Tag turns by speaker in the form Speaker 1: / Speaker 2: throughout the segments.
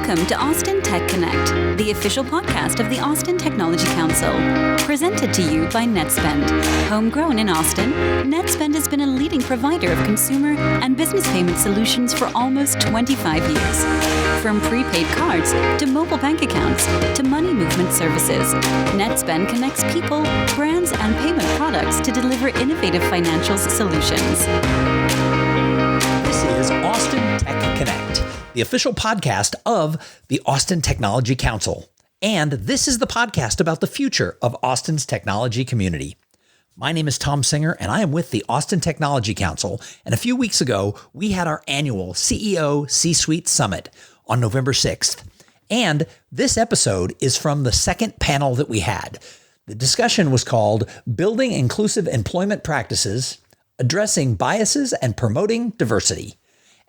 Speaker 1: Welcome to Austin Tech Connect, the official podcast of the Austin Technology Council. Presented to you by Netspend. Homegrown in Austin, Netspend has been a leading provider of consumer and business payment solutions for almost 25 years. From prepaid cards to mobile bank accounts to money movement services, Netspend connects people, brands, and payment products to deliver innovative financial solutions.
Speaker 2: This is Austin Tech Connect, the official podcast of the Austin Technology Council. And this is the podcast about the future of Austin's technology community. My name is Tom Singer, and I am with the Austin Technology Council. And a few weeks ago, we had our annual CEO C-Suite Summit on November 6th. And this episode is from the second panel that we had. The discussion was called Building Inclusive Employment Practices, Addressing Biases and Promoting Diversity.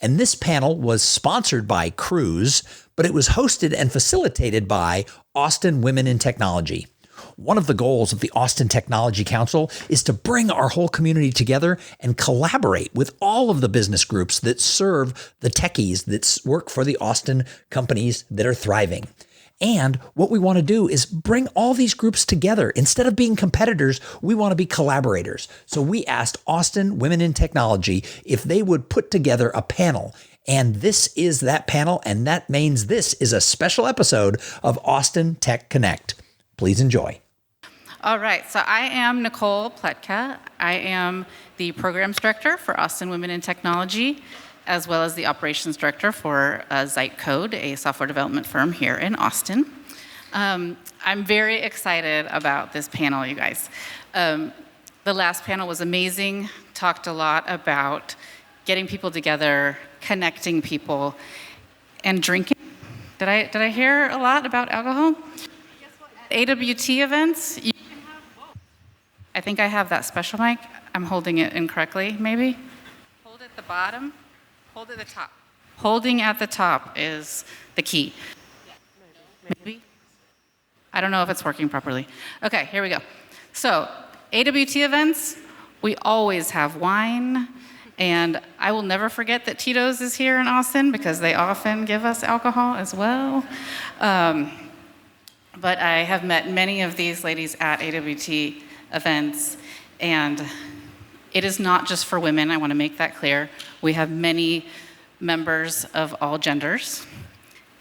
Speaker 2: And this panel was sponsored by Cruise, but it was hosted and facilitated by Austin Women in Technology. One of the goals of the Austin Technology Council is to bring our whole community together and collaborate with all of the business groups that serve the techies that work for the Austin companies that are thriving. And what we want to do is bring all these groups together. Instead of being competitors, we want to be collaborators. So we asked Austin Women in Technology if they would put together a panel. And this is that panel, and that means this is a special episode of Austin Tech Connect. Please enjoy.
Speaker 3: All right, so I am Nicole Pletka. I am the Programs Director for Austin Women in Technology, as well as the Operations Director for Zeitcode, a software development firm here in Austin. I'm very excited about this panel, you guys. The last panel was amazing, talked a lot about getting people together, connecting people, and drinking. Did I hear a lot about alcohol? AWT events, I think I have that special mic. I'm holding it incorrectly, maybe. Hold at the bottom. Hold at the top. Holding at the top is the key. Maybe? I don't know if it's working properly. Okay, here we go. So, AWT events, we always have wine, and I will never forget that Tito's is here in Austin because they often give us alcohol as well. But I have met many of these ladies at AWT events, and it is not just for women. I want to make that clear. We have many members of all genders,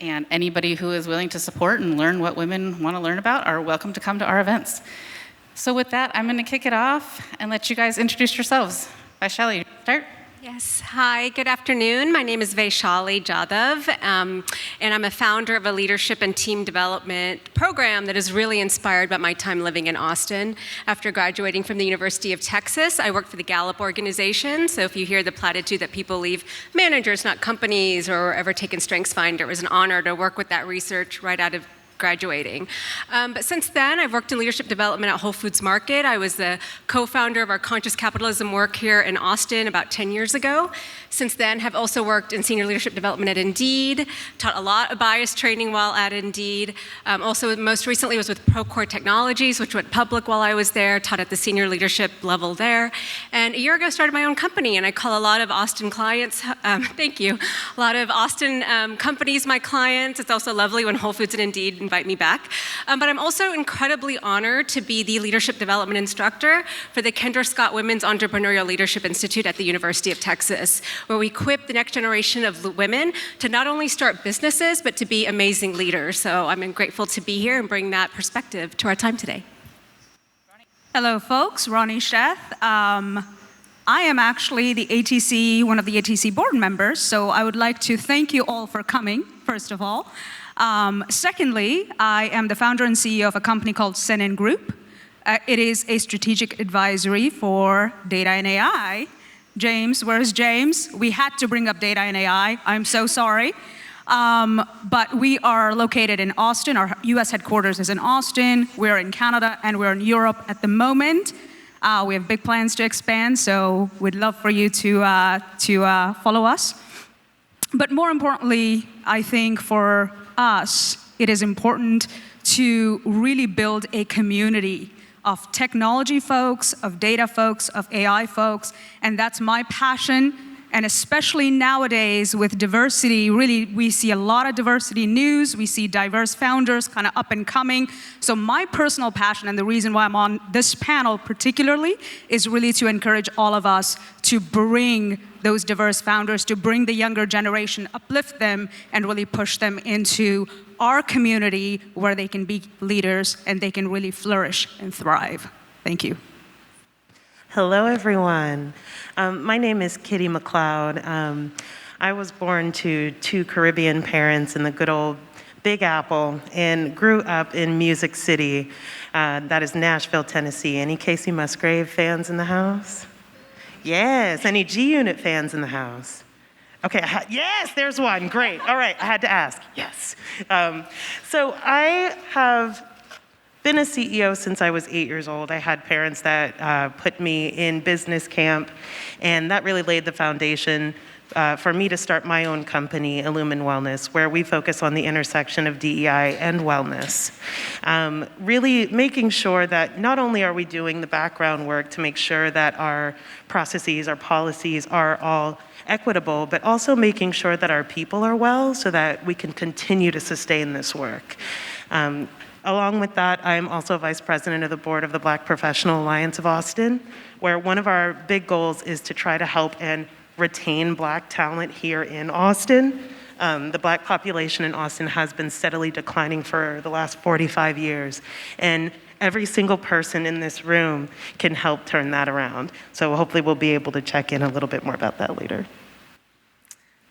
Speaker 3: and anybody who is willing to support and learn what women want to learn about are welcome to come to our events. So with that, I'm going to kick it off and let you guys introduce yourselves. Vaishali, start.
Speaker 4: Yes. Hi, good afternoon. My name is Vaishali Jadhav, and I'm a founder of a leadership and team development program that is really inspired by my time living in Austin. After graduating from the University of Texas, I worked for the Gallup organization. So if you hear the platitude that people leave managers, not companies, or ever taken StrengthsFinder, it was an honor to work with that research right out of graduating. But since then, I've worked in leadership development at Whole Foods Market. I was the co-founder of our conscious capitalism work here in Austin about 10 years ago. Since then, have also worked in senior leadership development at Indeed, taught a lot of bias training while at Indeed. Also, most recently was with Procore Technologies, which went public while I was there, taught at the senior leadership level there. And a year ago, started my own company, and I call a lot of Austin clients, thank you, a lot of Austin companies my clients. It's also lovely when Whole Foods and Indeed invite me back. But I'm also incredibly honored to be the leadership development instructor for the Kendra Scott Women's Entrepreneurial Leadership Institute at the University of Texas, where we equip the next generation of women to not only start businesses, but to be amazing leaders. So I'm grateful to be here and bring that perspective to our time today.
Speaker 5: Hello, folks. Ronnie Sheth. I am actually one of the ATC board members, so I would like to thank you all for coming, first of all. Secondly, I am the founder and CEO of a company called Senin Group. It is a strategic advisory for data and AI. James, where's James? We had to bring up data and AI. I'm so sorry. But we are located in Austin. Our US headquarters is in Austin. We're in Canada and we're in Europe at the moment. We have big plans to expand, so we'd love for you to follow us. But more importantly, I think for us, it is important to really build a community of technology folks, of data folks, of AI folks, and that's my passion And especially nowadays with diversity, really, we see a lot of diversity news. We see diverse founders kind of up and coming. So my personal passion and the reason why I'm on this panel particularly is really to encourage all of us to bring those diverse founders, to bring the younger generation, uplift them, and really push them into our community where they can be leaders and they can really flourish and thrive. Thank you.
Speaker 6: Hello, everyone. My name is Kitty McLeod. I was born to two Caribbean parents in the good old Big Apple and grew up in Music City, that is Nashville, Tennessee. Any Casey Musgrave fans in the house? Yes. Any G-Unit fans in the house? Okay, yes, there's one. Great. All right, I had to ask. Yes. So I have been a CEO since I was 8 years old. I had parents that put me in business camp, and that really laid the foundation for me to start my own company, Illumin Wellness, where we focus on the intersection of DEI and wellness. Really making sure that not only are we doing the background work to make sure that our processes, our policies are all equitable, but also making sure that our people are well so that we can continue to sustain this work. Along with that, I'm also Vice President of the Board of the Black Professional Alliance of Austin, where one of our big goals is to try to help and retain Black talent here in Austin. The Black population in Austin has been steadily declining for the last 45 years, and every single person in this room can help turn that around. So hopefully we'll be able to check in a little bit more about that later.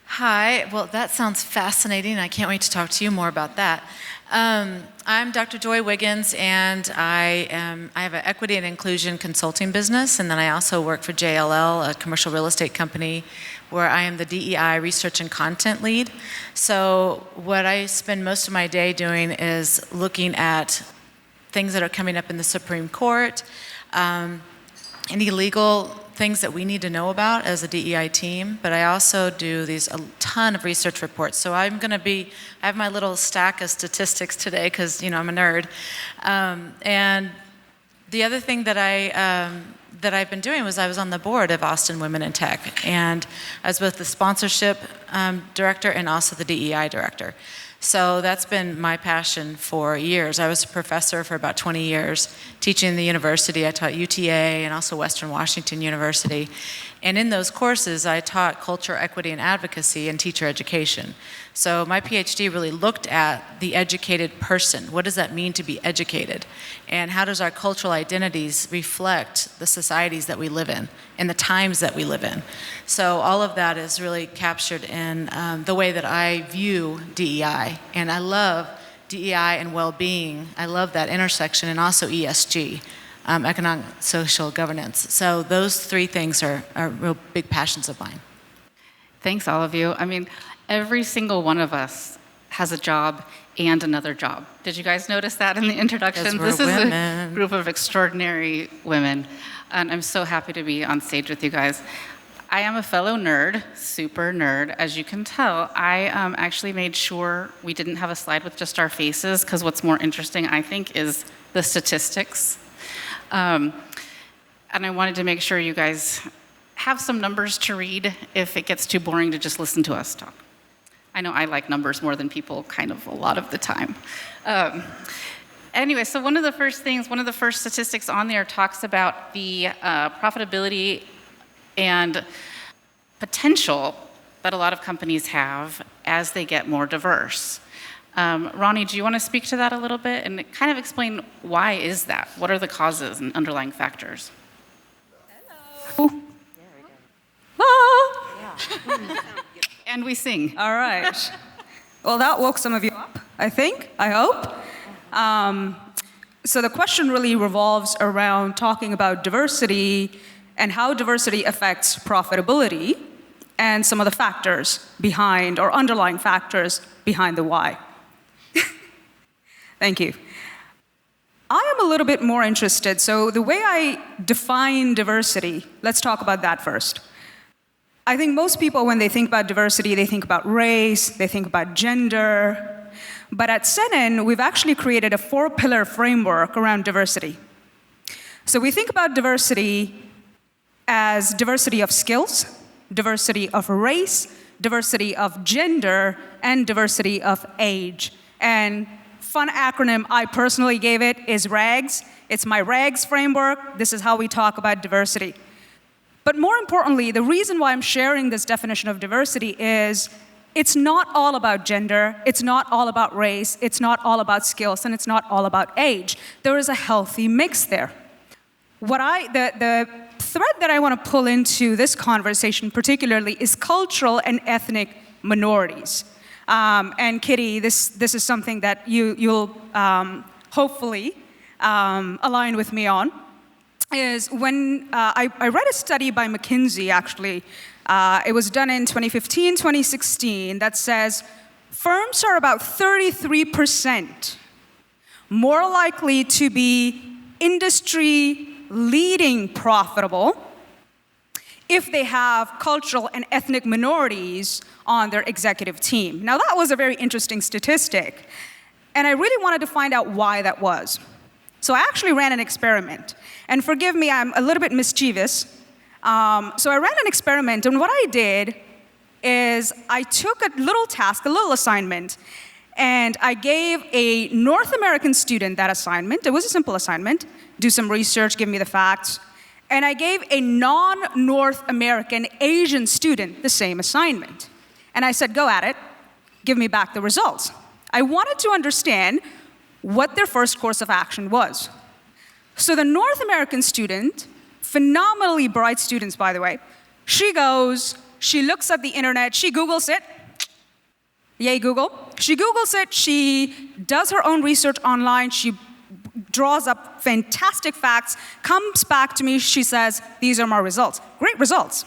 Speaker 7: Hi, well, that sounds fascinating. I can't wait to talk to you more about that. I'm Dr. Joy Wiggins, and I have an equity and inclusion consulting business, and then I also work for JLL, a commercial real estate company, where I am the DEI research and content lead. So what I spend most of my day doing is looking at things that are coming up in the Supreme Court, any legal things that we need to know about as a DEI team, but I also do a ton of research reports. So I have my little stack of statistics today because, I'm a nerd. And the other thing that I've been doing was I was on the board of Austin Women in Tech, and I was both the sponsorship director and also the DEI director. So that's been my passion for years. I was a professor for about 20 years, teaching in the university. I taught UTA and also Western Washington University. And in those courses, I taught culture, equity, and advocacy and teacher education. So my PhD really looked at the educated person. What does that mean to be educated? And how does our cultural identities reflect the societies that we live in and the times that we live in? So all of that is really captured in the way that I view DEI. And I love DEI and well-being. I love that intersection, and also ESG. Economic, social governance. So those three things are real big passions of mine.
Speaker 3: Thanks, all of you. I mean, every single one of us has a job and another job. Did you guys notice that in the introduction?
Speaker 7: This
Speaker 3: is a group of extraordinary women, and I'm so happy to be on stage with you guys. I am a fellow nerd, super nerd. As you can tell, I actually made sure we didn't have a slide with just our faces, because what's more interesting, I think, is the statistics. And I wanted to make sure you guys have some numbers to read if it gets too boring to just listen to us talk. I know I like numbers more than people kind of a lot of the time. Anyway, so one of the first statistics on there talks about the profitability and potential that a lot of companies have as they get more diverse. Ronnie, do you want to speak to that a little bit and kind of explain why is that? What are the causes and underlying factors?
Speaker 5: Hello. Ah.
Speaker 3: And we sing.
Speaker 5: All right. Well, that woke some of you up, I think, I hope. So the question really revolves around talking about diversity and how diversity affects profitability and some of the factors behind, or underlying factors behind the why. Thank you. I am a little bit more interested. So the way I define diversity, let's talk about that first. I think most people, when they think about diversity, they think about race, they think about gender. But at Senin, we've actually created a 4-pillar framework around diversity. So we think about diversity as diversity of skills, diversity of race, diversity of gender, and diversity of age. And fun acronym I personally gave it is RAGS. It's my RAGS framework. This is how we talk about diversity. But more importantly, the reason why I'm sharing this definition of diversity is it's not all about gender, it's not all about race, it's not all about skills, and it's not all about age. There is a healthy mix there. The thread that I want to pull into this conversation particularly is cultural and ethnic minorities. And Kitty, this is something that you'll hopefully align with me on, is when I read a study by McKinsey, actually. It was done in 2015, 2016, that says firms are about 33% more likely to be industry-leading profitable if they have cultural and ethnic minorities on their executive team. Now, that was a very interesting statistic, and I really wanted to find out why that was. So I actually ran an experiment. And forgive me, I'm a little bit mischievous. So I ran an experiment, and what I did is I took a little task, a little assignment, and I gave a North American student that assignment. It was a simple assignment. Do some research, give me the facts. And I gave a non-North American Asian student the same assignment. And I said, go at it, give me back the results. I wanted to understand what their first course of action was. So the North American student, phenomenally bright students, by the way, she goes, she looks at the internet, she Googles it. Yay, Google. She Googles it, she does her own research online, she draws up fantastic facts, comes back to me, she says, these are my results. Great results.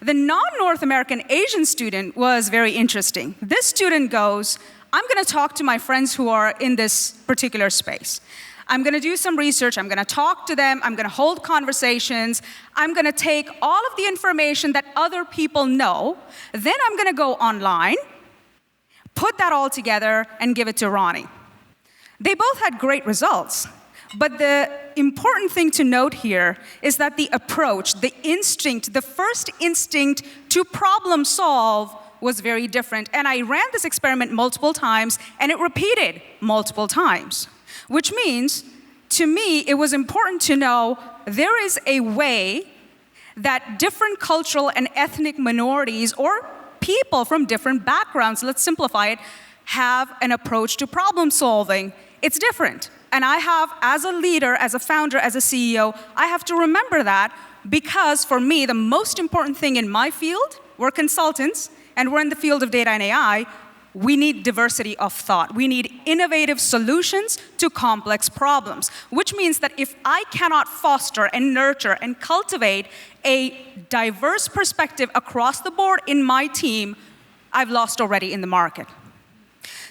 Speaker 5: The non-North American Asian student was very interesting. This student goes, I'm going to talk to my friends who are in this particular space. I'm going to do some research, I'm going to talk to them, I'm going to hold conversations, I'm going to take all of the information that other people know, then I'm going to go online, put that all together, and give it to Ronnie. They both had great results, but the important thing to note here is that the approach, the instinct, the first instinct to problem solve was very different. And I ran this experiment multiple times, and it repeated multiple times. Which means, to me, it was important to know there is a way that different cultural and ethnic minorities or people from different backgrounds, let's simplify it, have an approach to problem solving. It's different. And I have, as a leader, as a founder, as a CEO, I have to remember that because for me, the most important thing in my field, we're consultants, and we're in the field of data and AI, we need diversity of thought. We need innovative solutions to complex problems, which means that if I cannot foster and nurture and cultivate a diverse perspective across the board in my team, I've lost already in the market.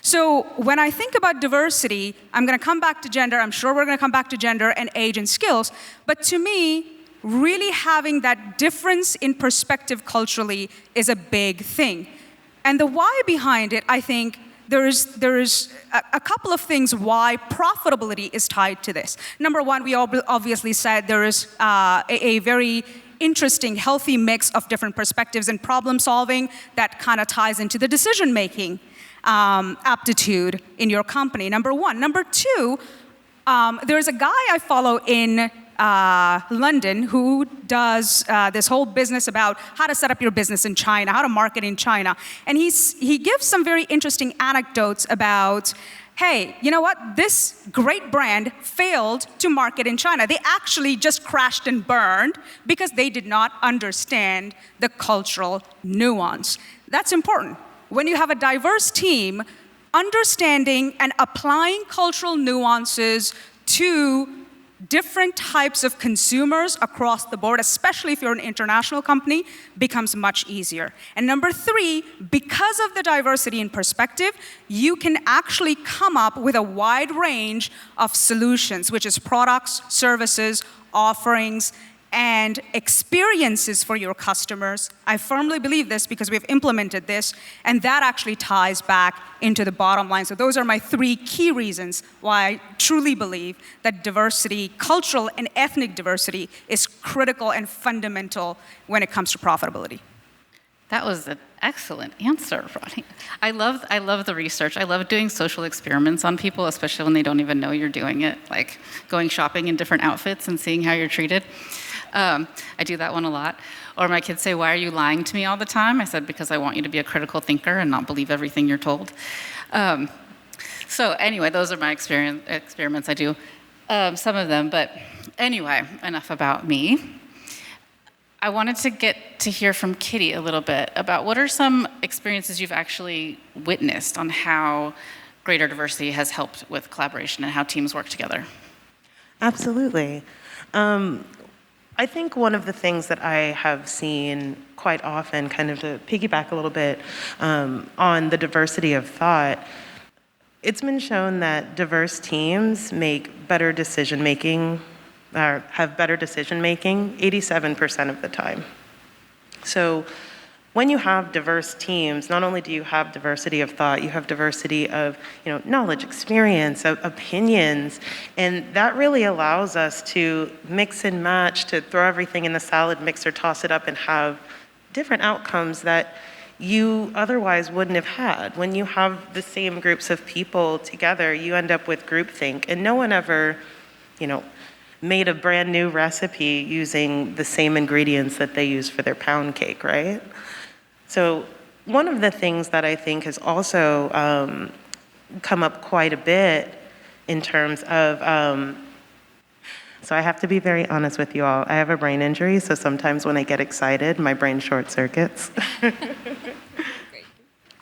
Speaker 5: So when I think about diversity, I'm going to come back to gender. I'm sure we're going to come back to gender and age and skills. But to me, really having that difference in perspective culturally is a big thing. And the why behind it, I think there is a couple of things why profitability is tied to this. Number one, we obviously said there is a very interesting, healthy mix of different perspectives and problem solving that kind of ties into the decision-making aptitude in your company, number one. Number two, there's a guy I follow in London who does this whole business about how to set up your business in China, how to market in China. And he gives some very interesting anecdotes about, hey, you know what? This great brand failed to market in China. They actually just crashed and burned because they did not understand the cultural nuance. That's important. When you have a diverse team, understanding and applying cultural nuances to different types of consumers across the board, especially if you're an international company, becomes much easier. And number three, because of the diversity in perspective, you can actually come up with a wide range of solutions, which is products, services, offerings, and experiences for your customers. I firmly believe this because we've implemented this, and that actually ties back into the bottom line. So those are my three key reasons why I truly believe that diversity, cultural and ethnic diversity, is critical and fundamental when it comes to profitability.
Speaker 3: That was an excellent answer, Ronnie. I love the research. I love doing social experiments on people, especially when they don't even know you're doing it, like going shopping in different outfits and seeing how you're treated. I do that one a lot. Or my kids say, "Why are you lying to me all the time?" I said, "Because I want you to be a critical thinker and not believe everything you're told." So anyway, those are my experiments. I do some of them. But anyway, enough about me. I wanted to get to hear from Kitty a little bit about what are some experiences you've actually witnessed on how greater diversity has helped with collaboration and how teams work together.
Speaker 6: Absolutely. I think one of the things that I have seen quite often, kind of to piggyback a little bit on the diversity of thought, it's been shown that diverse teams make better decision making, or have better decision making 87% of the time. So when you have diverse teams, not only do you have diversity of thought, you have diversity of knowledge, experience, opinions, and that really allows us to mix and match, to throw everything in the salad mixer, toss it up, and have different outcomes that you otherwise wouldn't have had. When you have the same groups of people together, you end up with groupthink, and no one ever, made a brand new recipe using the same ingredients that they use for their pound cake, right? So one of the things that I think has also come up quite a bit in terms of, so I have to be very honest with you all. I have a brain injury, so sometimes when I get excited, my brain short circuits.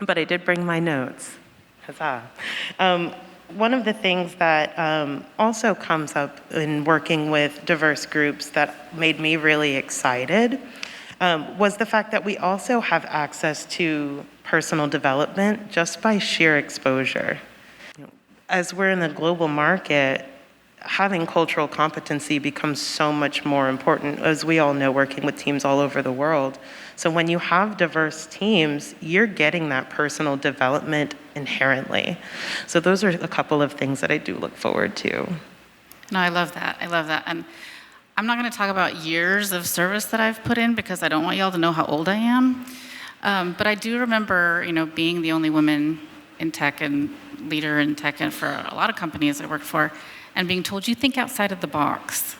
Speaker 6: But I did bring my notes. Huzzah. One of the things that also comes up in working with diverse groups that made me really excited was the fact that we also have access to personal development just by sheer exposure. As we're in the global market, having cultural competency becomes so much more important, as we all know, working with teams all over the world. So when you have diverse teams, you're getting that personal development inherently. So those are a couple of things that I do look forward to.
Speaker 3: No, I love that. And I'm not going to talk about years of service that I've put in because I don't want y'all to know how old I am. But I do remember, being the only woman in tech and leader in tech and for a lot of companies I worked for, and being told, you think outside of the box.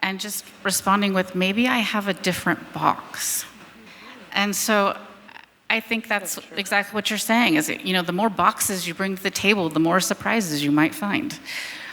Speaker 3: And just responding with, maybe I have a different box. And so I think that's exactly what you're saying, is the more boxes you bring to the table, the more surprises you might find.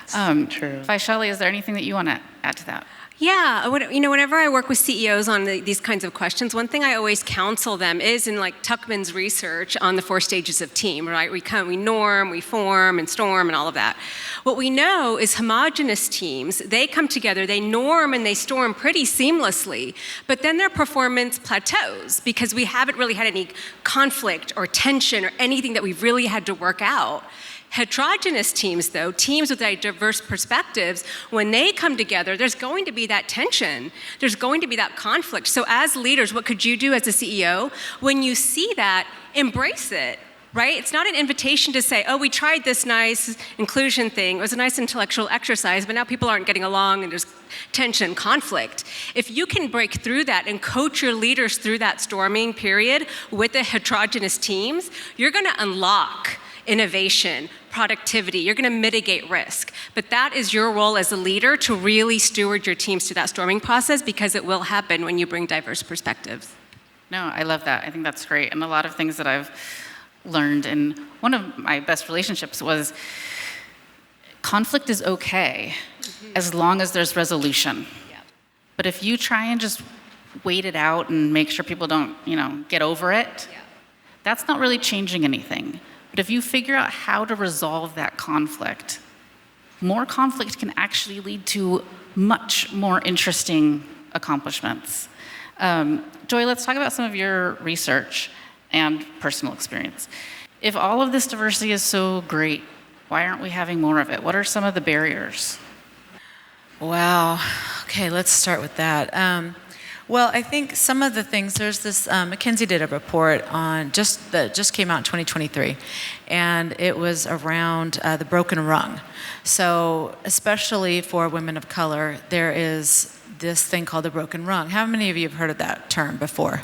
Speaker 6: True.
Speaker 3: Vaishali, is there anything that you want to add to that?
Speaker 4: Yeah, whenever I work with CEOs on these kinds of questions, one thing I always counsel them is in Tuckman's research on the 4 stages of team, right? We norm, we form, and storm, and all of that. What we know is homogenous teams, they come together, they norm and they storm pretty seamlessly, but then their performance plateaus because we haven't really had any conflict or tension or anything that we've really had to work out. Heterogeneous teams, though, teams with diverse perspectives, when they come together, there's going to be that tension. There's going to be that conflict. So as leaders, what could you do as a CEO? When you see that, embrace it, right? It's not an invitation to say, oh, we tried this nice inclusion thing. It was a nice intellectual exercise, but now people aren't getting along and there's tension, conflict. If you can break through that and coach your leaders through that storming period with the heterogeneous teams, you're going to unlock innovation, productivity, you're going to mitigate risk. But that is your role as a leader, to really steward your teams through that storming process, because it will happen when you bring diverse perspectives.
Speaker 3: No, I love that. I think that's great. And a lot of things that I've learned, and one of my best relationships was conflict is okay as long as there's resolution.
Speaker 4: Yeah.
Speaker 3: But if you try and just wait it out and make sure people don't, get over it, that's not really changing anything. But if you figure out how to resolve that conflict, more conflict can actually lead to much more interesting accomplishments. Joy, let's talk about some of your research and personal experience. If all of this diversity is so great, why aren't we having more of it? What are some of the barriers?
Speaker 7: Wow. Okay, let's start with that. Well, I think some of the things, there's this, McKinsey did a report that just came out in 2023, and it was around the broken rung. So especially for women of color, there is this thing called the broken rung. How many of you have heard of that term before?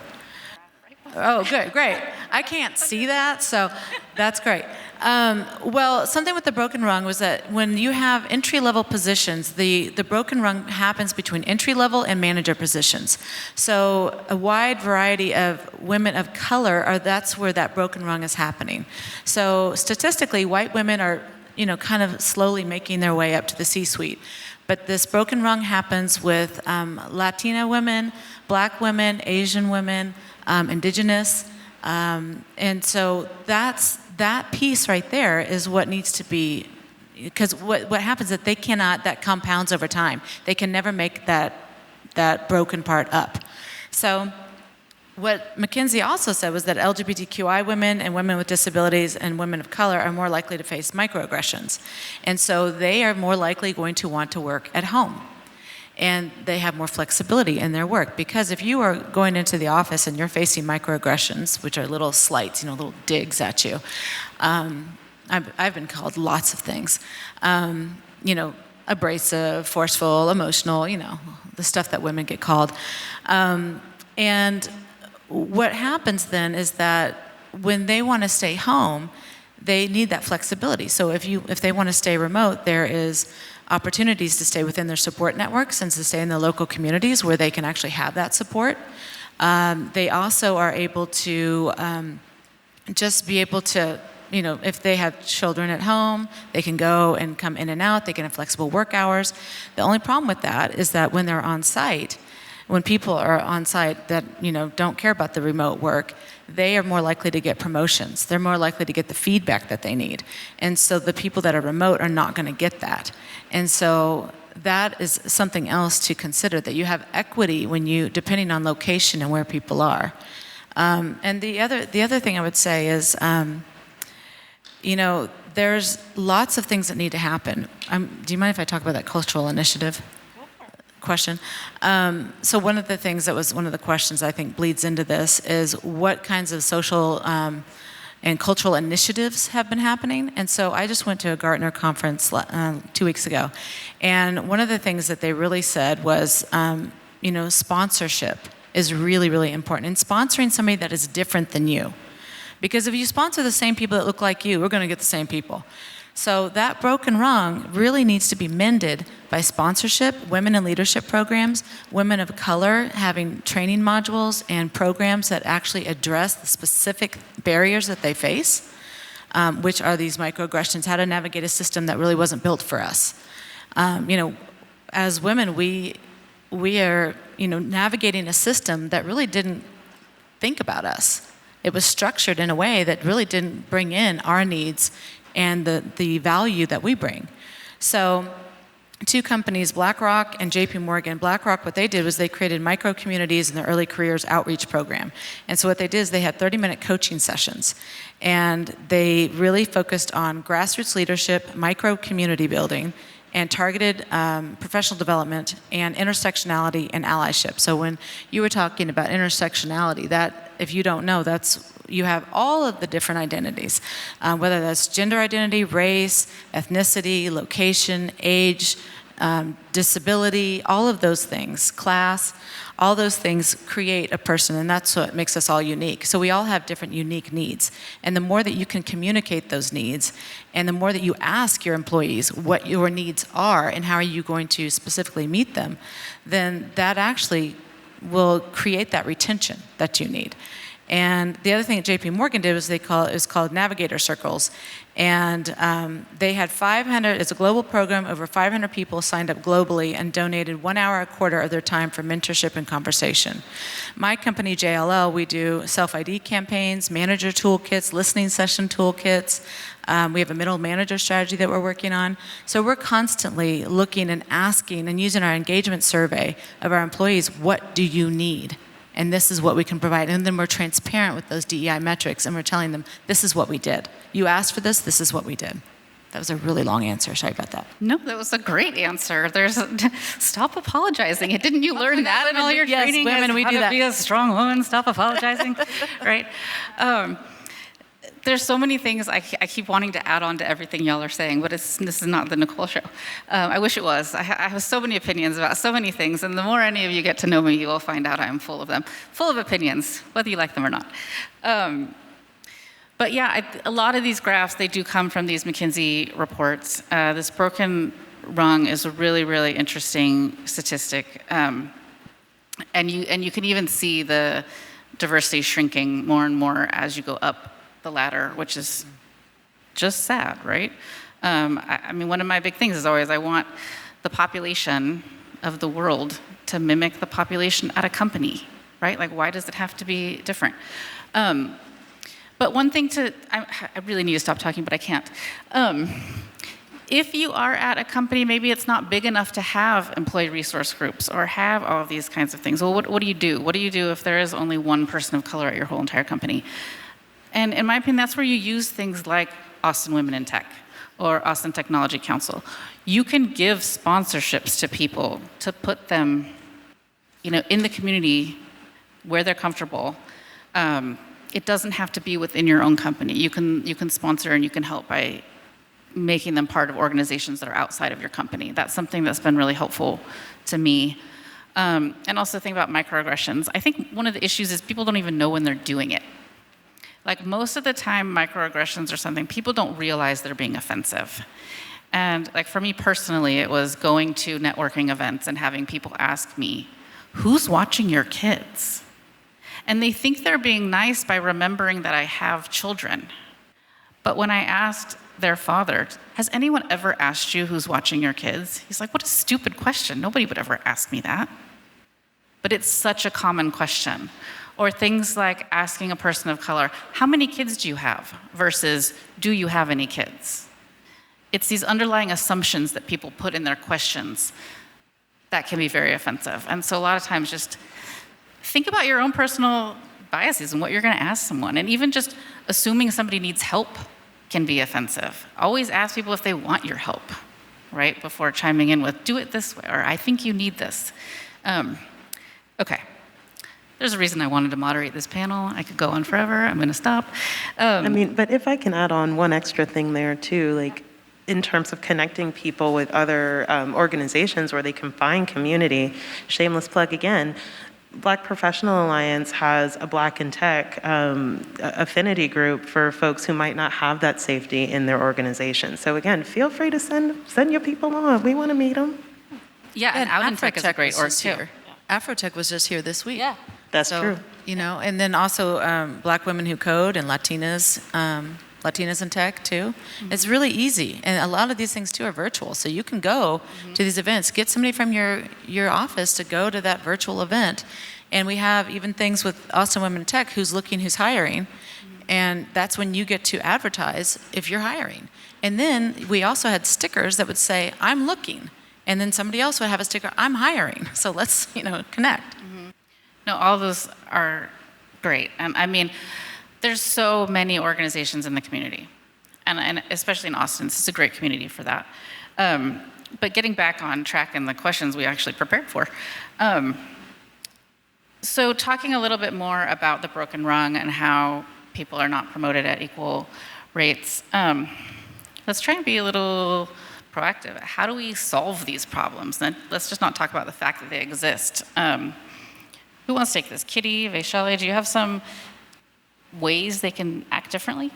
Speaker 7: Oh, good, great. I can't see that, so that's great. Well, something with the broken rung was that when you have entry-level positions, the broken rung happens between entry-level and manager positions. So a wide variety of women of color, that's where that broken rung is happening. So statistically, white women are, kind of slowly making their way up to the C-suite. But this broken rung happens with Latina women, Black women, Asian women, Indigenous. And so that piece right there is what needs to be, because what happens is that that compounds over time. They can never make that broken part up. So what McKinsey also said was that LGBTQI women and women with disabilities and women of color are more likely to face microaggressions. And so they are more likely going to want to work at home. And they have more flexibility in their work, because if you are going into the office and you're facing microaggressions, which are little slights, little digs at you, I've been called lots of things, abrasive, forceful, emotional, the stuff that women get called. And what happens then is that when they want to stay home, they need that flexibility. So if they want to stay remote, there is opportunities to stay within their support networks and to stay in the local communities where they can actually have that support. They also are able to just be able to, if they have children at home, they can go and come in and out. They can have flexible work hours. The only problem with that is that when they're on site, when people are on site that, don't care about the remote work, they are more likely to get promotions. They're more likely to get the feedback that they need. And so the people that are remote are not going to get that. And so that is something else to consider, that you have equity depending on location and where people are. And the other thing I would say is, there's lots of things that need to happen. Do you mind if I talk about that cultural initiative question? So one of the things that was one of the questions I think bleeds into this is what kinds of social and cultural initiatives have been happening. And so I just went to a Gartner conference 2 weeks ago. And one of the things that they really said was, sponsorship is really, really important. And sponsoring somebody that is different than you. Because if you sponsor the same people that look like you, we're going to get the same people. So that broken rung really needs to be mended by sponsorship, women in leadership programs, women of color having training modules and programs that actually address the specific barriers that they face, which are these microaggressions, how to navigate a system that really wasn't built for us. As women, we are, navigating a system that really didn't think about us. It was structured in a way that really didn't bring in our needs and the value that we bring. So 2 companies, BlackRock and JP Morgan. BlackRock, what they did was they created micro-communities in their early careers outreach program. And so what they did is they had 30-minute coaching sessions. And they really focused on grassroots leadership, micro-community building, and targeted professional development and intersectionality and allyship. So when you were talking about intersectionality, that, if you don't know, you have all of the different identities, whether that's gender identity, race, ethnicity, location, age, disability, all of those things, class, all those things create a person, and that's what makes us all unique. So we all have different unique needs. And the more that you can communicate those needs, and the more that you ask your employees what your needs are and how are you going to specifically meet them, then that actually will create that retention that you need. And the other thing that JP Morgan did was it was called Navigator Circles. And they had 500, it's a global program, over 500 people signed up globally and donated 1 hour a quarter of their time for mentorship and conversation. My company, JLL, we do self-ID campaigns, manager toolkits, listening session toolkits. We have a middle manager strategy that we're working on. So we're constantly looking and asking and using our engagement survey of our employees, what do you need? And this is what we can provide. And then we're transparent with those DEI metrics, and we're telling them, this is what we did. You asked for this is what we did. That was a really long answer. Sorry about that.
Speaker 3: No, that was a great answer. Stop apologizing. Didn't you learn that in all your training?
Speaker 7: Yes, women, we do
Speaker 3: how
Speaker 7: that.
Speaker 3: to be a strong woman, stop apologizing, right? there's so many things I keep wanting to add on to everything y'all are saying, but this is not the Nicole show. I wish it was. I have so many opinions about so many things, and the more any of you get to know me, you will find out I am full of them, full of opinions, whether you like them or not. But yeah, a lot of these graphs, they do come from these McKinsey reports. This broken rung is a really, really interesting statistic. And you can even see the diversity shrinking more and more as you go up the ladder, which is just sad, right? I mean, one of my big things is always I want the population of the world to mimic the population at a company, right? Like, why does it have to be different? But one thing I really need to stop talking, but I can't. If you are at a company, maybe it's not big enough to have employee resource groups or have all of these kinds of things. Well, what do you do? What do you do if there is only one person of color at your whole entire company? And in my opinion, that's where you use things like Austin Women in Tech or Austin Technology Council. You can give sponsorships to people to put them, in the community where they're comfortable. It doesn't have to be within your own company. You can sponsor and you can help by making them part of organizations that are outside of your company. That's something that's been really helpful to me. And also think about microaggressions. I think one of the issues is people don't even know when they're doing it. Like, most of the time, microaggressions are something people don't realize they're being offensive. And like, for me personally, it was going to networking events and having people ask me, who's watching your kids? And they think they're being nice by remembering that I have children. But when I asked their father, has anyone ever asked you who's watching your kids? He's like, what a stupid question. Nobody would ever ask me that. But it's such a common question. Or things like asking a person of color, how many kids do you have? Versus, do you have any kids? It's these underlying assumptions that people put in their questions that can be very offensive. And so a lot of times just think about your own personal biases and what you're going to ask someone. And even just assuming somebody needs help can be offensive. Always ask people if they want your help, right? Before chiming in with, do it this way, or I think you need this. Okay. There's a reason I wanted to moderate this panel. I could go on forever. I'm going to stop.
Speaker 6: But if I can add on one extra thing there too, like in terms of connecting people with other organizations where they can find community, shameless plug again, Black Professional Alliance has a Black in Tech affinity group for folks who might not have that safety in their organization. So again, feel free to send your people on. We want to meet them.
Speaker 3: Yeah, and Out in Tech is a great org too.
Speaker 7: Afrotech was just here this week.
Speaker 3: Yeah.
Speaker 6: That's true.
Speaker 7: And then also Black Women Who Code and Latinas in Tech too. Mm-hmm. It's really easy. And a lot of these things too are virtual. So you can go to these events, get somebody from your office to go to that virtual event. And we have even things with Austin Women in Tech who's hiring. And that's when you get to advertise if you're hiring. And then we also had stickers that would say, I'm looking. And then somebody else would have a sticker, I'm hiring. So let's, connect.
Speaker 3: No, all those are great. I mean, there's so many organizations in the community, and especially in Austin, this is a great community for that. But getting back on track and the questions we actually prepared for. So talking a little bit more about the broken rung and how people are not promoted at equal rates, let's try and be a little proactive. How do we solve these problems? Then let's just not talk about the fact that they exist. Who wants to take this? Kitty, Vaishali, do you have some ways they can act differently?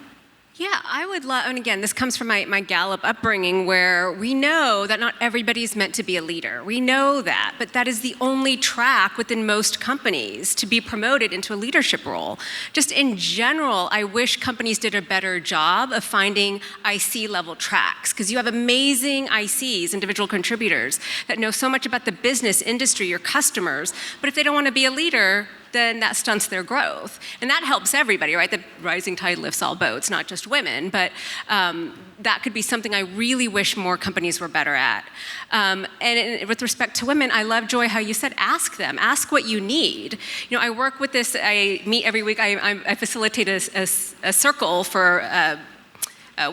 Speaker 4: Yeah, I would love, and again, this comes from my Gallup upbringing where we know that not everybody's meant to be a leader. We know that, but that is the only track within most companies to be promoted into a leadership role. Just in general, I wish companies did a better job of finding IC level tracks, because you have amazing ICs, individual contributors, that know so much about the business, industry, your customers, but if they don't want to be a leader, then that stunts their growth. And that helps everybody, right? The rising tide lifts all boats, not just women, but that could be something I really wish more companies were better at. And with respect to women, I love, Joy, how you said, ask them, ask what you need. I work with this, I meet every week, I facilitate a circle for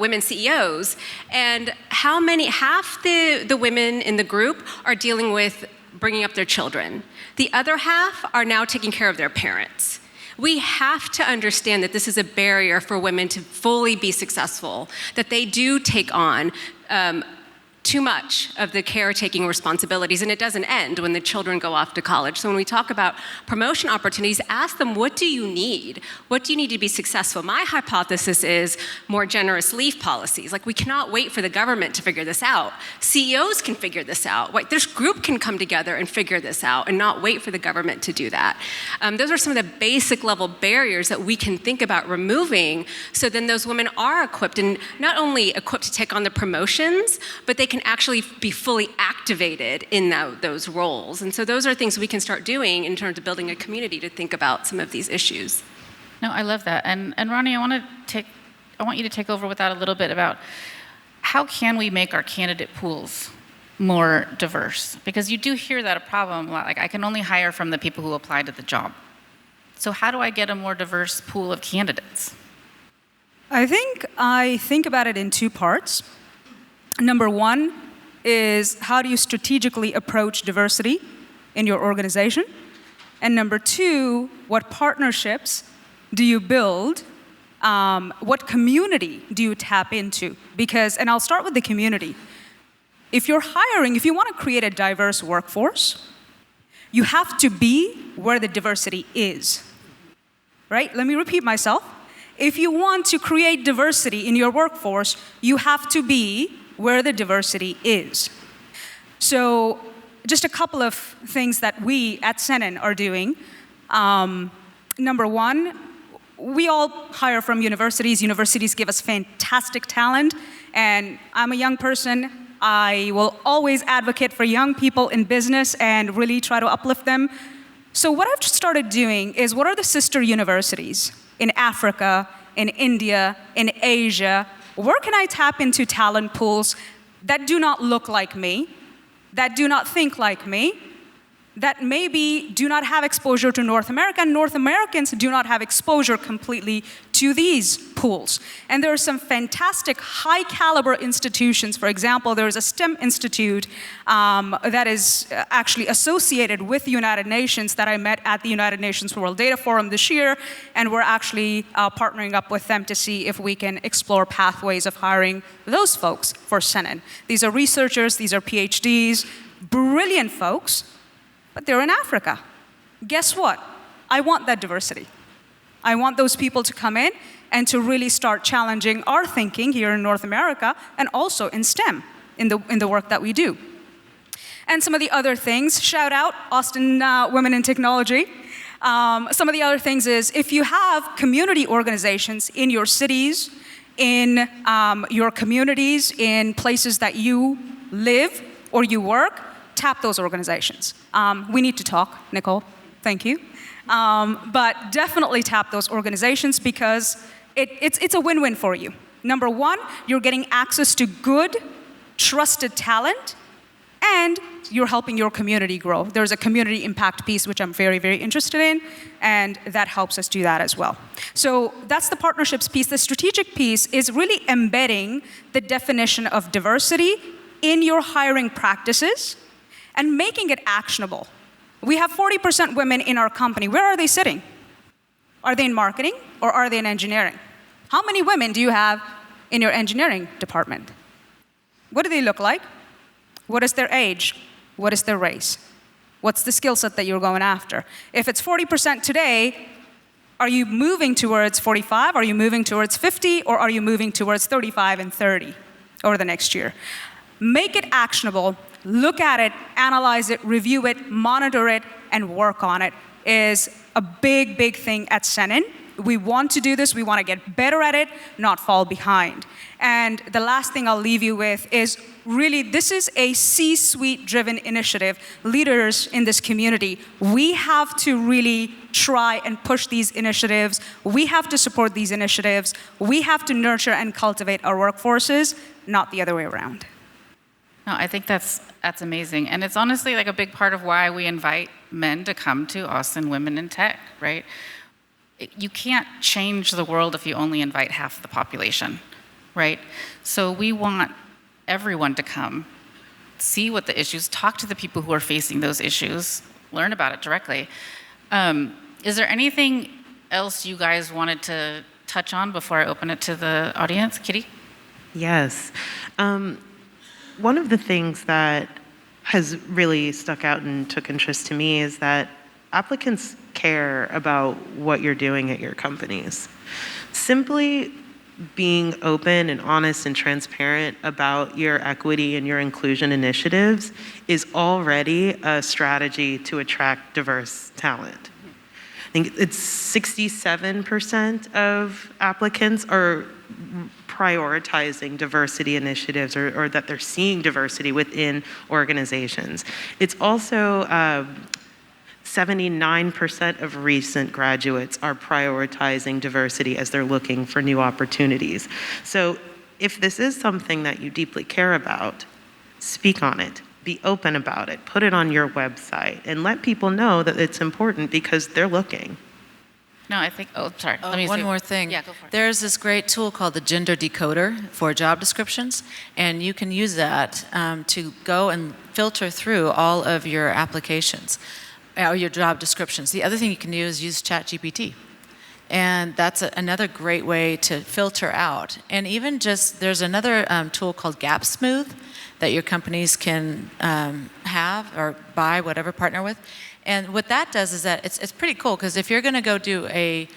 Speaker 4: women CEOs, and half the women in the group are dealing with bringing up their children. The other half are now taking care of their parents. We have to understand that this is a barrier for women to fully be successful, that they do take on too much of the caretaking responsibilities, and it doesn't end when the children go off to college. So when we talk about promotion opportunities, ask them, what do you need? What do you need to be successful? My hypothesis is more generous leave policies. Like, we cannot wait for the government to figure this out. CEOs can figure this out. This group can come together and figure this out and not wait for the government to do that. Those are some of the basic level barriers that we can think about removing, so then those women are equipped, and not only equipped to take on the promotions, but they can actually be fully activated in those roles. And so those are things we can start doing in terms of building a community to think about some of these issues.
Speaker 3: No, I love that. And Ronnie, I want you to take over with that a little bit about how can we make our candidate pools more diverse? Because you do hear that a problem a lot. Like, I can only hire from the people who apply to the job. So how do I get a more diverse pool of candidates?
Speaker 5: I think about it in two parts. Number one is, how do you strategically approach diversity in your organization? And number two, what partnerships do you build? What community do you tap into? And I'll start with the community. If you want to create a diverse workforce, you have to be where the diversity is, right? Let me repeat myself. If you want to create diversity in your workforce, you have to be where the diversity is. So just a couple of things that we at Senin are doing. Number one, we all hire from universities. Universities give us fantastic talent, and I'm a young person. I will always advocate for young people in business and really try to uplift them. So what I've started doing is, what are the sister universities in Africa, in India, in Asia? Where can I tap into talent pools that do not look like me, that do not think like me, that maybe do not have exposure to North America, and North Americans do not have exposure completely to these pools. And there are some fantastic high caliber institutions. For example, there is a STEM institute that is actually associated with the United Nations that I met at the United Nations World Data Forum this year, and we're actually partnering up with them to see if we can explore pathways of hiring those folks for Senin. These are researchers, these are PhDs, brilliant folks, but they're in Africa. Guess what? I want that diversity. I want those people to come in and to really start challenging our thinking here in North America, and also in STEM, in the work that we do. And some of the other things, shout out Austin Women in Technology. Some of the other things is, if you have community organizations in your cities, in your communities, in places that you live or you work, tap those organizations. We need to talk, Nicole, thank you. But definitely tap those organizations, because it's a win-win for you. Number one, you're getting access to good, trusted talent, and you're helping your community grow. There's a community impact piece, which I'm very, very interested in, and that helps us do that as well. So that's the partnerships piece. The strategic piece is really embedding the definition of diversity in your hiring practices and making it actionable. We have 40% women in our company. Where are they sitting? Are they in marketing or are they in engineering? How many women do you have in your engineering department? What do they look like? What is their age? What is their race? What's the skill set that you're going after? If it's 40% today, are you moving towards 45? Are you moving towards 50? Or are you moving towards 35 and 30 over the next year? Make it actionable. Look at it, analyze it, review it, monitor it, and work on it is a big, big thing at Senin. We want to do this. We want to get better at it, not fall behind. And the last thing I'll leave you with is, really, this is a C-suite driven initiative. Leaders in this community, we have to really try and push these initiatives. We have to support these initiatives. We have to nurture and cultivate our workforces, not the other way around.
Speaker 3: No, I think that's amazing. And it's honestly like a big part of why we invite men to come to Austin Women in Tech, right? You can't change the world if you only invite half the population, right? So we want everyone to come, see what the issues, talk to the people who are facing those issues, learn about it directly. Is there anything else you guys wanted to touch on before I open it to the audience? Kitty?
Speaker 6: Yes. One of the things that has really stuck out and took interest to me is that applicants care about what you're doing at your companies. Simply being open and honest and transparent about your equity and your inclusion initiatives is already a strategy to attract diverse talent. I think it's 67% of applicants are prioritizing diversity initiatives or that they're seeing diversity within organizations. It's also 79% of recent graduates are prioritizing diversity as they're looking for new opportunities. So if this is something that you deeply care about, speak on it, be open about it, put it on your website, and let people know that it's important because they're looking.
Speaker 3: No, I think, sorry. Let me
Speaker 7: One
Speaker 3: see.
Speaker 7: more thing.
Speaker 3: Yeah, go for it.
Speaker 7: There's this great tool called the Gender Decoder for job descriptions, and you can use that to go and filter through all of your applications or your job descriptions. The other thing you can do is use ChatGPT. And that's another great way to filter out. And even just, there's another tool called GapSmooth that your companies can have or buy, whatever, partner with. And what that does is that it's pretty cool, because if you're going to go do a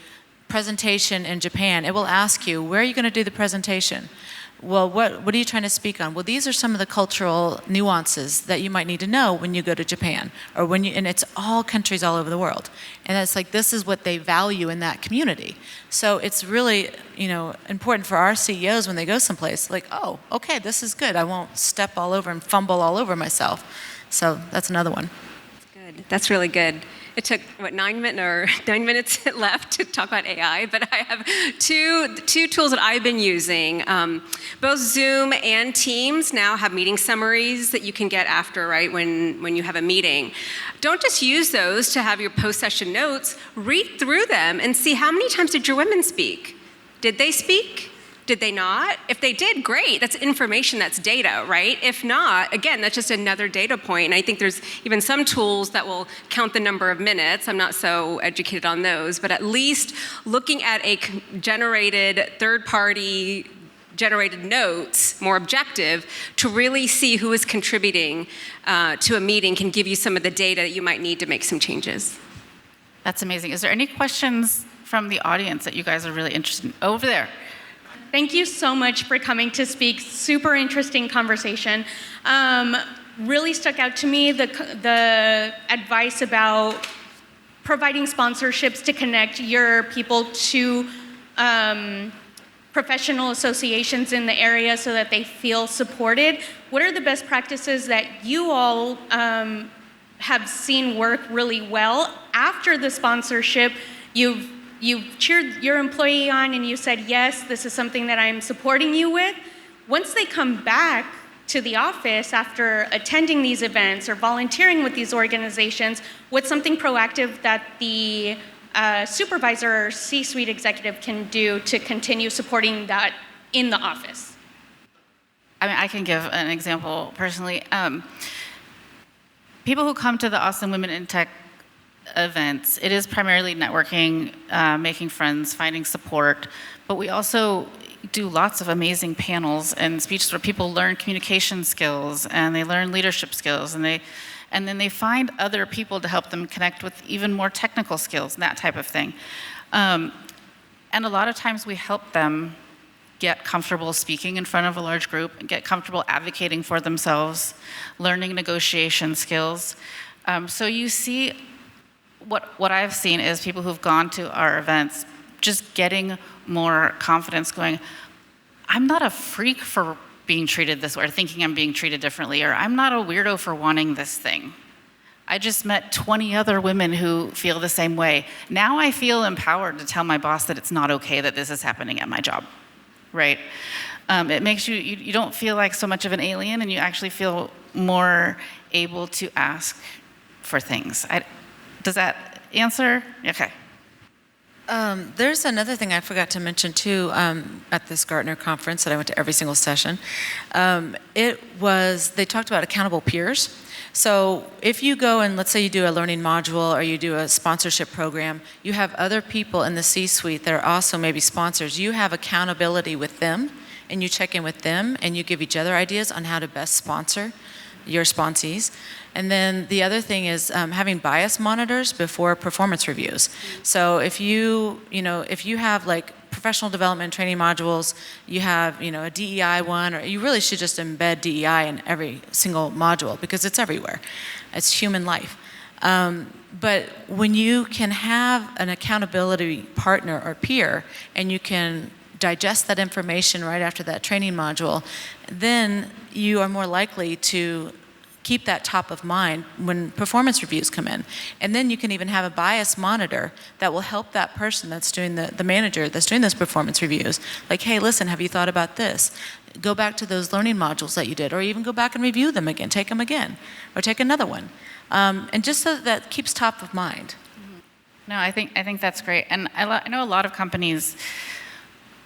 Speaker 7: presentation in Japan, it will ask you, where are you going to do the presentation? Well, what are you trying to speak on? Well, these are some of the cultural nuances that you might need to know when you go to Japan, or and it's all countries all over the world. And it's like, this is what they value in that community. So it's really, important for our CEOs when they go someplace, like, oh, okay, this is good. I won't step all over and fumble all over myself. So that's another one.
Speaker 4: Good. That's really good. It took, 9 minutes left to talk about AI, but I have two tools that I've been using. Both Zoom and Teams now have meeting summaries that you can get after, right, when you have a meeting. Don't just use those to have your post-session notes. Read through them and see, how many times did your women speak? Did they speak? Did they not? If they did, great. That's information, that's data, right? If not, again, that's just another data point. And I think there's even some tools that will count the number of minutes. I'm not so educated on those, but at least looking at a generated, third-party generated notes, more objective, to really see who is contributing to a meeting can give you some of the data that you might need to make some changes.
Speaker 3: That's amazing. Is there any questions from the audience that you guys are really interested in? Over there.
Speaker 8: Thank you so much for coming to speak. Super interesting conversation. Really stuck out to me the advice about providing sponsorships to connect your people to professional associations in the area so that they feel supported. What are the best practices that you all have seen work really well after the sponsorship? You've cheered your employee on and you said, yes, this is something that I'm supporting you with. Once they come back to the office after attending these events or volunteering with these organizations, what's something proactive that the supervisor or C-suite executive can do to continue supporting that in the office?
Speaker 3: I mean, I can give an example personally. People who come to the Austin Women in Tech events, it is primarily networking, making friends, finding support, but we also do lots of amazing panels and speeches where people learn communication skills and they learn leadership skills, and then they find other people to help them connect with even more technical skills and that type of thing. And a lot of times we help them get comfortable speaking in front of a large group and get comfortable advocating for themselves, learning negotiation skills. So you see, what I've seen is people who've gone to our events just getting more confidence, going, I'm not a freak for being treated this way, or thinking I'm being treated differently, or I'm not a weirdo for wanting this thing. I just met 20 other women who feel the same way. Now I feel empowered to tell my boss that it's not okay that this is happening at my job, right? It makes you don't feel like so much of an alien, and you actually feel more able to ask for things. Does that answer? Okay.
Speaker 7: There's another thing I forgot to mention too at this Gartner conference that I went to every single session. They talked about accountable peers. So if you go and let's say you do a learning module or you do a sponsorship program, you have other people in the C-suite that are also maybe sponsors. You have accountability with them and you check in with them and you give each other ideas on how to best sponsor your sponsees. And then the other thing is having bias monitors before performance reviews. So if you have like professional development training modules, you have, a DEI one, or you really should just embed DEI in every single module because it's everywhere. It's human life. But when you can have an accountability partner or peer and you can digest that information right after that training module, then you are more likely to keep that top of mind when performance reviews come in. And then you can even have a bias monitor that will help that person that's doing the manager that's doing those performance reviews. Like, hey, listen, have you thought about this? Go back to those learning modules that you did, or even go back and review them again, take them again, or take another one. And just so that keeps top of mind.
Speaker 3: No, I think that's great. And I know a lot of companies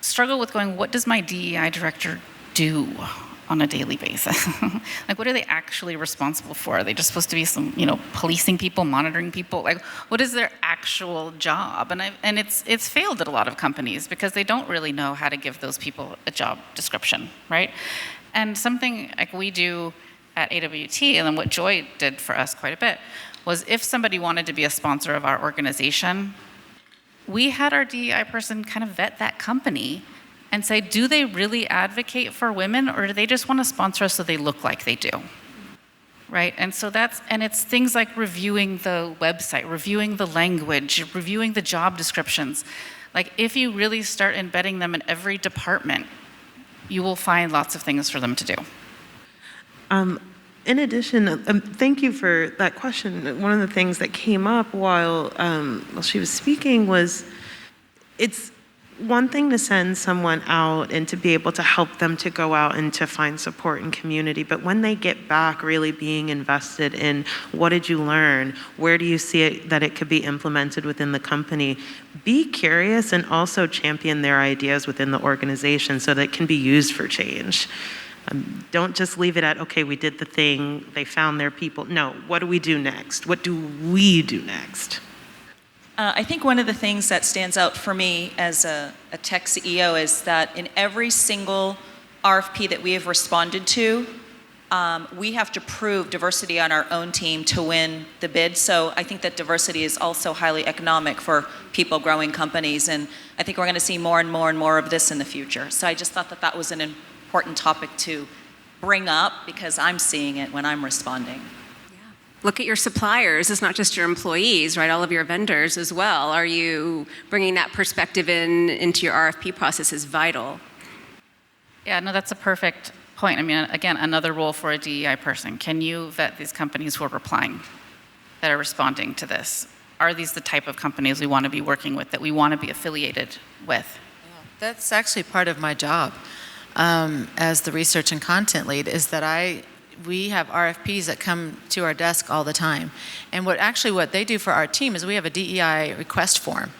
Speaker 3: struggle with going, what does my DEI director do on a daily basis? Like, what are they actually responsible for? Are they just supposed to be some, policing people, monitoring people? Like, what is their actual job? And it's failed at a lot of companies because they don't really know how to give those people a job description, right? And something like we do at AWT, and then what Joy did for us quite a bit, was if somebody wanted to be a sponsor of our organization, we had our DEI person kind of vet that company and say, do they really advocate for women, or do they just want to sponsor us so they look like they do? Right? And so it's things like reviewing the website, reviewing the language, reviewing the job descriptions. Like, if you really start embedding them in every department, you will find lots of things for them to do.
Speaker 6: In addition, thank you for that question. One of the things that came up while she was speaking was, it's one thing to send someone out and to be able to help them to go out and to find support and community, but when they get back, really being invested in what did you learn, where do you see it that it could be implemented within the company, be curious and also champion their ideas within the organization so that it can be used for change. Don't just leave it at, okay, we did the thing, they found their people. No, what do we do next? What do we do next?
Speaker 9: I think one of the things that stands out for me as a tech CEO is that in every single RFP that we have responded to, we have to prove diversity on our own team to win the bid. So I think that diversity is also highly economic for people growing companies. And I think we're going to see more and more and more of this in the future. So I just thought that that was an important topic to bring up because I'm seeing it when I'm responding.
Speaker 4: Look at your suppliers. It's not just your employees, right? All of your vendors as well. Are you bringing that perspective into your RFP process is vital.
Speaker 3: Yeah, no, that's a perfect point. I mean, again, another role for a DEI person. Can you vet these companies who are replying, that are responding to this? Are these the type of companies we want to be working with, that we want to be affiliated with?
Speaker 7: That's actually part of my job as the research and content lead, is that we have RFPs that come to our desk all the time. And what they do for our team is we have a DEI request form.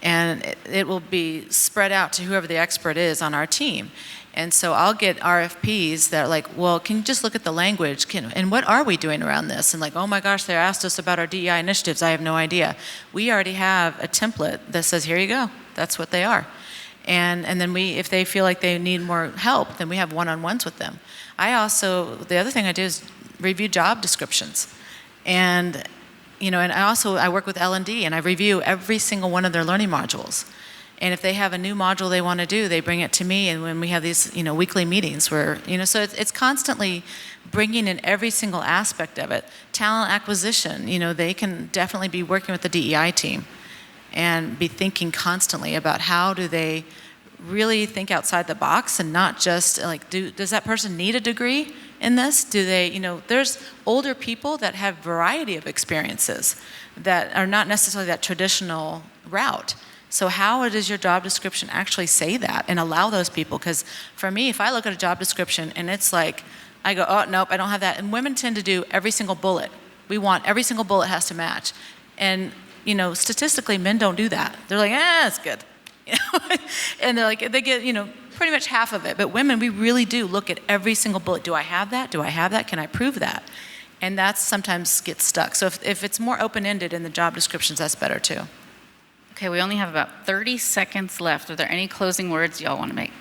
Speaker 7: And it will be spread out to whoever the expert is on our team. And so I'll get RFPs that are like, well, can you just look at the language? And what are we doing around this? And like, oh my gosh, they asked us about our DEI initiatives. I have no idea. We already have a template that says, here you go. That's what they are. And then if they feel like they need more help, then we have one-on-ones with them. The other thing I do is review job descriptions. And I work with L&D and I review every single one of their learning modules. And if they have a new module they want to do, they bring it to me. And when we have these, weekly meetings where, so it's constantly bringing in every single aspect of it. Talent acquisition, they can definitely be working with the DEI team and be thinking constantly about how do they really think outside the box and not just like, does that person need a degree in this? Do they, there's older people that have variety of experiences that are not necessarily that traditional route. So how does your job description actually say that and allow those people? Because for me, if I look at a job description and it's like, I go, oh, nope, I don't have that. And women tend to do every single bullet. We want every single bullet has to match. And statistically, men don't do that. They're like, it's good. And they're like, they get, pretty much half of it. But women, we really do look at every single bullet. Do I have that? Do I have that? Can I prove that? And that sometimes gets stuck. So if it's more open-ended in the job descriptions, that's better too.
Speaker 3: Okay, we only have about 30 seconds left. Are there any closing words y'all want to make?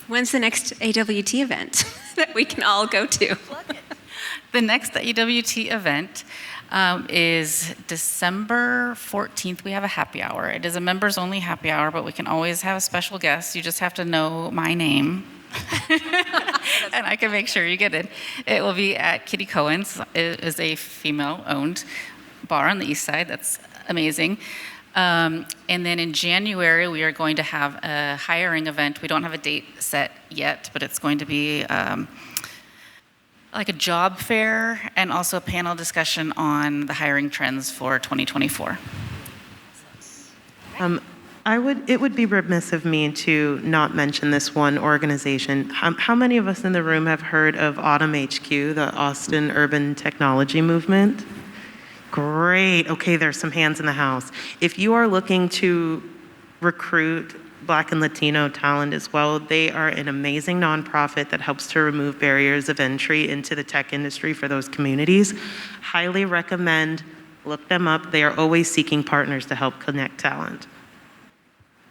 Speaker 4: When's the next AWT event that we can all go to?
Speaker 3: The next AWT event is December 14th. We have a happy hour. It is a members-only happy hour, but we can always have a special guest. You just have to know my name. And I can make sure you get in. It will be at Kitty Cohen's. It is a female-owned bar on the east side. That's amazing. And then in January, we are going to have a hiring event. We don't have a date set yet, but it's going to be like a job fair and also a panel discussion on the hiring trends for 2024.
Speaker 6: It would be remiss of me to not mention this one organization. How many of us in the room have heard of Autumn HQ, the Austin Urban Technology Movement? Great. Okay, there's some hands in the house. If you are looking to recruit Black and Latino talent as well, they are an amazing nonprofit that helps to remove barriers of entry into the tech industry for those communities. Highly recommend, look them up. They are always seeking partners to help connect talent.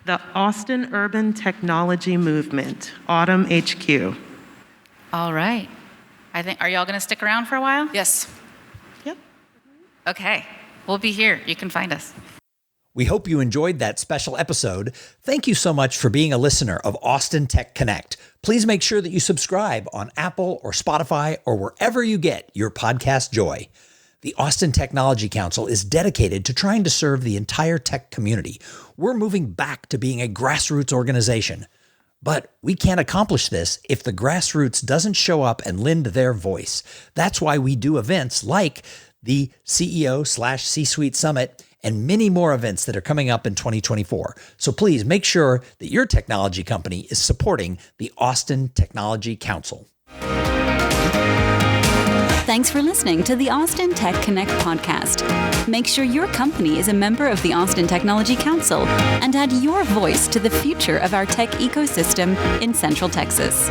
Speaker 6: The Austin Urban Technology Movement, Autumn HQ.
Speaker 3: All right. Are y'all going to stick around for a while?
Speaker 7: Yes.
Speaker 6: Yep.
Speaker 3: Okay. We'll be here. You can find us.
Speaker 2: We hope you enjoyed that special episode. Thank you so much for being a listener of Austin Tech Connect. Please make sure that you subscribe on Apple or Spotify or wherever you get your podcast joy. The Austin Technology Council is dedicated to trying to serve the entire tech community. We're moving back to being a grassroots organization. But we can't accomplish this if the grassroots doesn't show up and lend their voice. That's why we do events like the CEO/C-Suite Summit and many more events that are coming up in 2024. So please make sure that your technology company is supporting the Austin Technology Council.
Speaker 1: Thanks for listening to the Austin Tech Connect podcast. Make sure your company is a member of the Austin Technology Council and add your voice to the future of our tech ecosystem in Central Texas.